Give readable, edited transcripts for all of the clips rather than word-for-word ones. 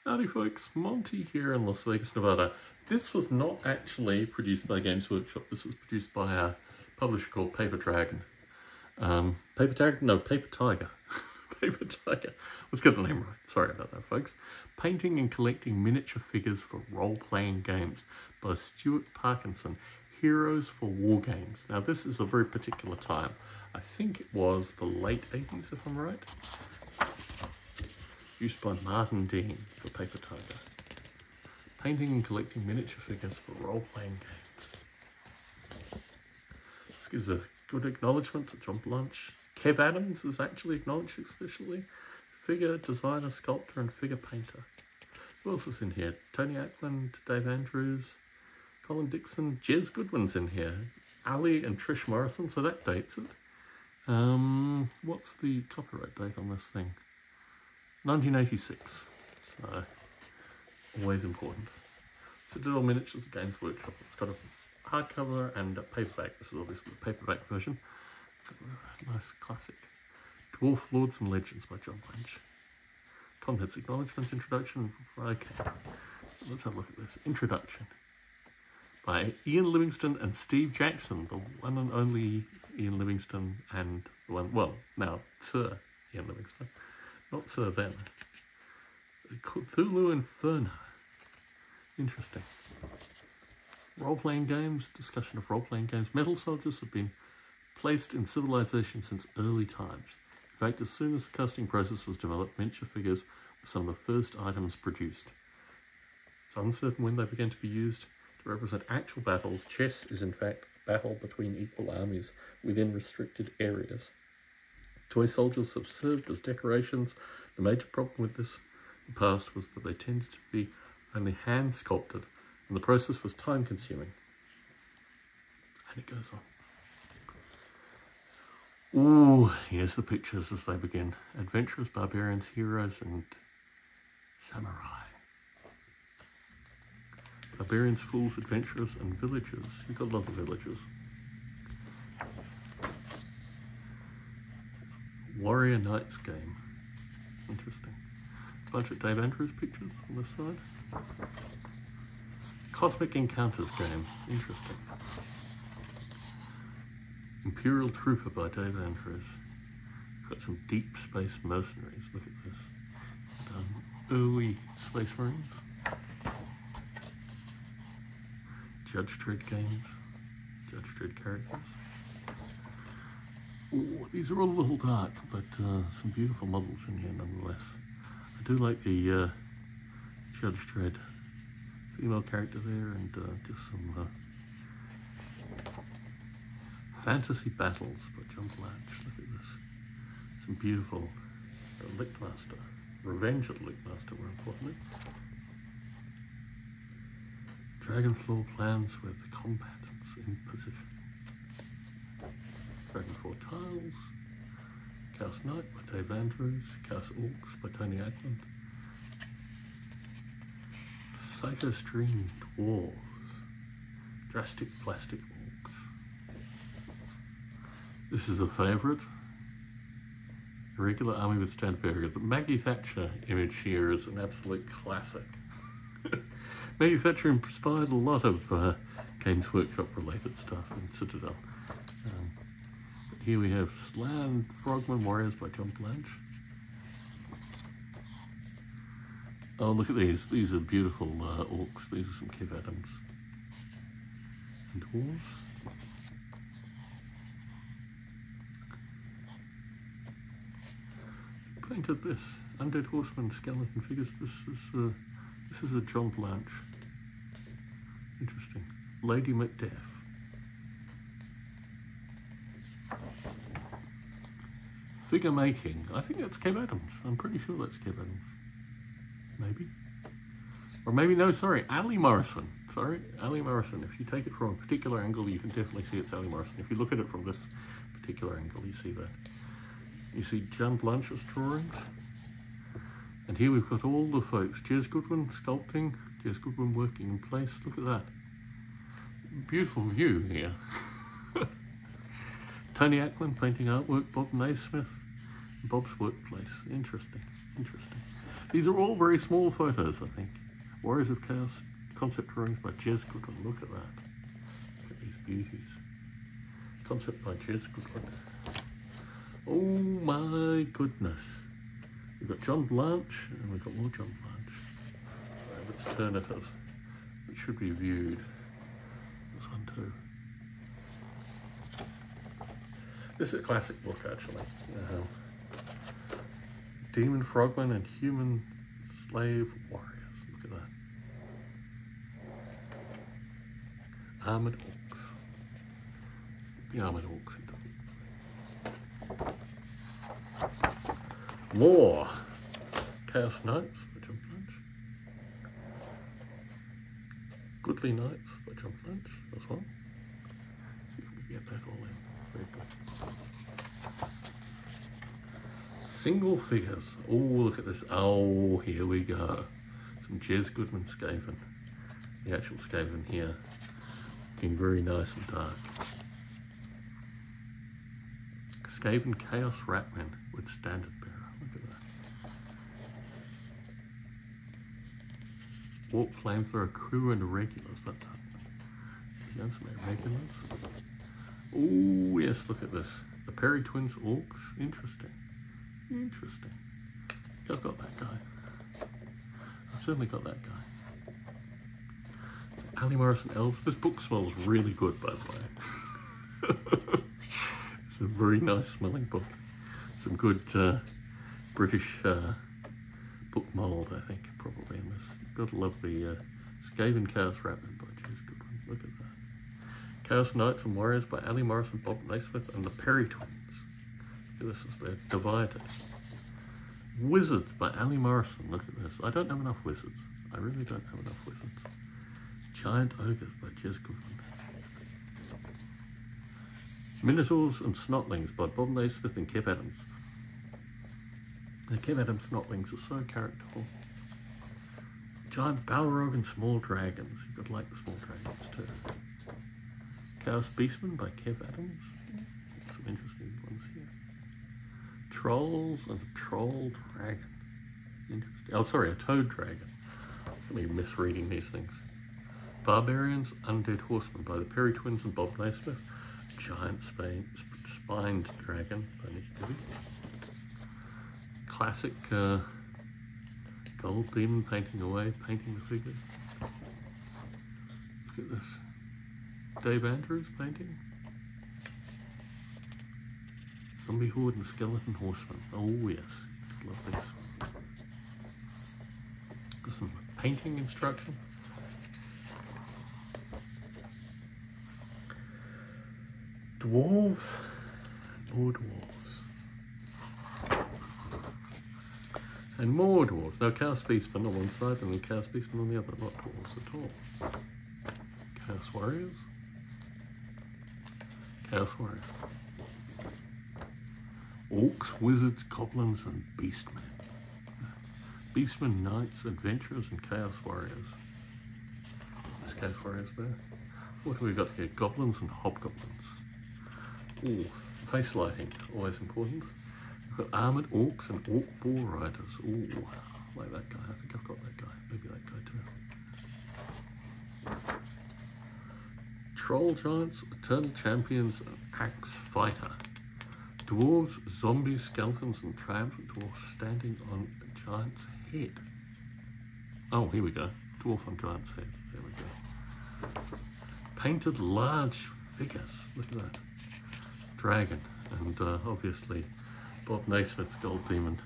Howdy folks, Monty here in Las Vegas, Nevada. This was not actually produced by Games Workshop. This was produced by a publisher called Paper Dragon. Paper Tiger? Paper Tiger. Let's get the name right. Sorry about that, folks. Painting and Collecting Miniature Figures for Role-Playing Games by Stuart Parkinson. Heroes for Wargames. Now, this is a very particular time. I think it was the late 80s, if I'm right. Used by Martin Dean for Paper Tiger. Painting and collecting miniature figures for role-playing games. This gives a good acknowledgement to John Blanche. Kev Adams is actually acknowledged especially. Figure designer, sculptor and figure painter. Who else is in here? Tony Ackland, Dave Andrews, Colin Dixon, Jez Goodwin's in here. Ali and Trish Morrison, so that dates it. What's the copyright date on this thing? 1986, so always important. Citadel Miniatures Games Workshop. It's got a hardcover and a paperback. This is obviously the paperback version. Nice classic. Dwarf Lords and Legends by John Blanche. Contents, acknowledgements, introduction. Okay, let's have a look at this. Introduction by Ian Livingstone and Steve Jackson, the one and only Ian Livingstone, and the one, well, now Sir Ian Livingstone. Not Sir then. Cthulhu Inferno. Interesting. Role-playing games, discussion of role-playing games. Metal soldiers have been placed in civilization since early times. In fact, as soon as the casting process was developed, miniature figures were some of the first items produced. It's uncertain when they began to be used to represent actual battles. Chess is in fact a battle between equal armies within restricted areas. Toy soldiers have served as decorations. The major problem with this in the past was that they tended to be only hand sculpted, and the process was time consuming. And it goes on. Ooh, here's the pictures as they begin. Adventurers, barbarians, heroes, and samurai. Barbarians, fools, adventurers, and villagers. You've got a lot of villagers. Warrior Knights game. Interesting. Bunch of Dave Andrews pictures on this side. Cosmic Encounters game. Interesting. Imperial Trooper by Dave Andrews. Got some Deep Space Mercenaries. Look at this. Early Space Marines. Judge Dredd games. Judge Dredd characters. Ooh, these are all a little dark, but some beautiful models in here nonetheless. I do like the Judge Dredd female character there, and just some Fantasy Battles by John Blanche. Look at this. Some beautiful Lichtmaster. Revenge of Lichtmaster, more importantly. Dragon floor plans with combatants in position. Dragon 4 Tiles, Chaos Knight by Dave Andrews, Chaos Orcs by Tony Ackland, Psycho Stream Dwarves, Drastic Plastic Orcs. This is a favourite. Irregular Army with Stand Barrier. The Maggie Thatcher image here is an absolute classic. Maggie Thatcher inspired a lot of Games Workshop related stuff in Citadel. Here we have Slan Frogman Warriors by John Blanche. Oh, look at these. These are beautiful orcs. These are some Kev Adams. And dwarves. Painted this. Undead Horseman skeleton figures. This is a John Blanche. Interesting. Lady Macbeth. Figure making. I think that's Kev Adams. I'm pretty sure that's Kev Adams. Maybe. Or maybe, no, sorry, Ali Morrison. Sorry, Ali Morrison. If you take it from a particular angle, you can definitely see it's Ali Morrison. If you look at it from this particular angle, you see that. You see John Blanche's drawings. And here we've got all the folks. Jez Goodwin sculpting. Jez Goodwin working in place. Look at that. Beautiful view here. Tony Ackland painting artwork. Bob Naismith. Bob's Workplace. Interesting. Interesting. These are all very small photos, I think. Warriors of Chaos concept drawings by Jez Goodwin. Look at that. Look at these beauties. Concept by Jez Goodwin. Oh my goodness. We've got John Blanche and we've got more John Blanche. Right, let's turn it as it should be viewed. This one too. This is a classic book actually. Demon Frogmen and Human Slave Warriors. Look at that. Armored Orcs. The Armored Orcs into more Chaos Knights by John Blanche. Goodly Knights by John Blanche as well. See if we can get that all in. Very good. Single figures. Oh, look at this. Oh, here we go. Some Jez Goodwin Skaven. The actual Skaven here. Looking very nice and dark. Skaven Chaos Ratman with Standard Bearer. Look at that. Warp Flamethrower Crew and Irregulars. That's happening. Again, some Irregulars. Oh, yes, look at this. The Perry Twins Orcs. Interesting. Interesting. I've got that guy. I've certainly got that guy. Ali Morrison Elves. This book smells really good, by the way. It's a very nice smelling book. Some good British book mould, I think, probably in this. You've got a lovely Skaven Chaos Ratman by Jez Goodwin. Look at that. Chaos Knights and Warriors by Ali Morrison, Bob Naismith, and the Perry Twins. This is their dividers. Wizards by Ali Morrison. Look at this. I don't have enough wizards. I really don't have enough wizards. Giant Ogres by Jez Goodwin. Minotaurs and Snotlings by Bob Naismith and Kev Adams. The Kev Adams Snotlings are so characterful. Giant Balrog and Small Dragons. You've got to like the Small Dragons too. Chaos Beastmen by Kev Adams. Some interesting ones here. Trolls and a Troll Dragon. Interesting. Oh, sorry, a Toad Dragon. Let me misreading these things. Barbarians, Undead Horsemen by the Perry Twins and Bob Naismith. Giant Spined Dragon by Nick Gibby. Classic Gold Demon painting away, painting the figures. Look at this. Dave Andrews painting. Zombie Horde and Skeleton Horseman. Oh yes, love this. Got some painting instruction. Dwarves, more dwarves. And more dwarves. Now Chaos Beastmen on one side and then Chaos Beastmen on the other, not dwarves at all. Chaos Warriors. Chaos Warriors. Orcs, Wizards, Goblins and Beastmen. Beastmen, Knights, Adventurers and Chaos Warriors. There's Chaos Warriors there. What have we got here? Goblins and Hobgoblins. Ooh, face lighting, always important. We've got Armoured Orcs and Orc Boar Riders. Ooh, like that guy. I think I've got that guy. Maybe that guy too. Troll Giants, Eternal Champions and Axe Fighter. Dwarves, Zombies, Skeletons and Triumphant Dwarfs standing on a giant's head. Oh, here we go. Dwarf on giant's head. There we go. Painted large figures. Look at that. Dragon. And obviously Bob Naismith's Gold Demon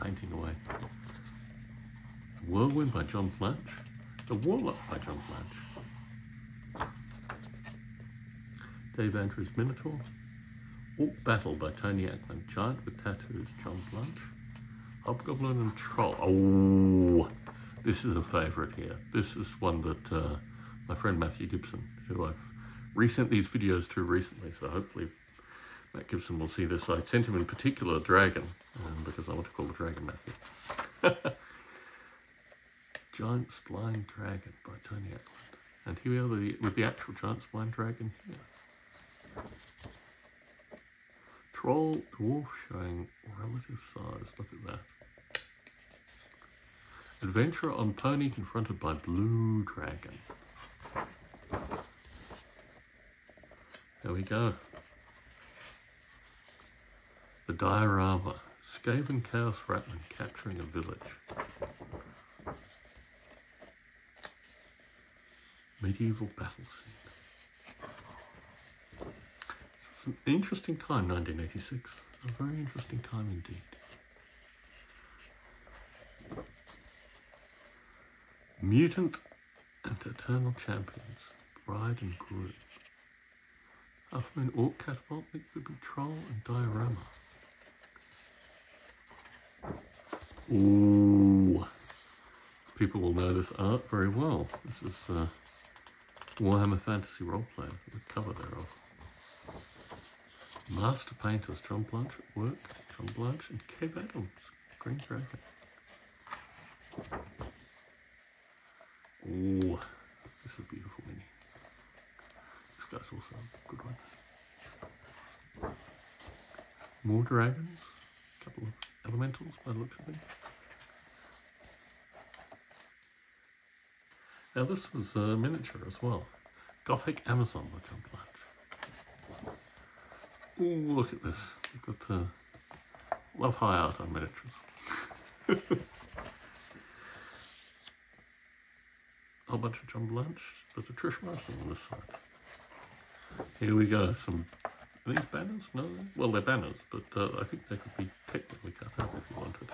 painting away. Whirlwind by John Blanche. The Warlock by John Blanche. Dave Andrews Minotaur. Orc Battle by Tony Ackman. Giant with Tattoos, John Blanche. Hobgoblin and Troll. Oh, this is a favourite here. This is one that my friend Matthew Gibson, who I've resent these videos to recently, so hopefully Matt Gibson will see this. I sent him in particular Dragon, because I want to call the Dragon Matthew. Giant Blind Dragon by Tony Ackman. And here we are with the actual Giant Blind Dragon here. Troll Dwarf showing relative size. Look at that. Adventurer on pony confronted by blue dragon. There we go. The diorama. Skaven Chaos Ratman capturing a village. Medieval battle scene. It's an interesting time, 1986. A very interesting time indeed. Mutant and Eternal Champions. Bride and Groom. Half Moon Orc Catapult, Liquid Troll and Diorama. Ooh. People will know this art very well. This is Warhammer Fantasy Roleplay, the cover thereof. Master Painters, John Blanche at work. John Blanche and Kev Adams, Green Dragon. Ooh, this is a beautiful mini. This guy's also a good one. More dragons, a couple of elementals by the looks of it. Now this was a miniature as well. Gothic Amazon by John Blanche. Ooh, look at this. We've got love high art on miniatures. A whole bunch of John Blanche, but a Trish Morrison on this side. Here we go. Are these banners? No? Well, they're banners, but I think they could be technically cut out if you wanted.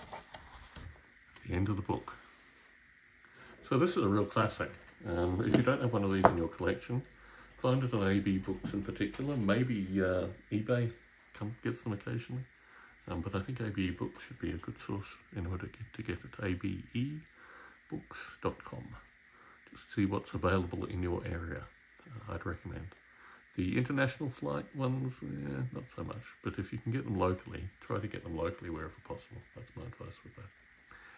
The end of the book. So this is a real classic. If you don't have one of these in your collection, find it on AB Books in particular. Maybe eBay gets them occasionally. But I think ABE Books should be a good source in order to get it. abebooks.com. Just see what's available in your area. I'd recommend. The international flight ones, not so much. But if you can get them locally, try to get them locally wherever possible. That's my advice with that.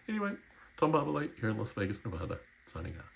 Anyway, Tom Barbalay here in Las Vegas, Nevada, signing out.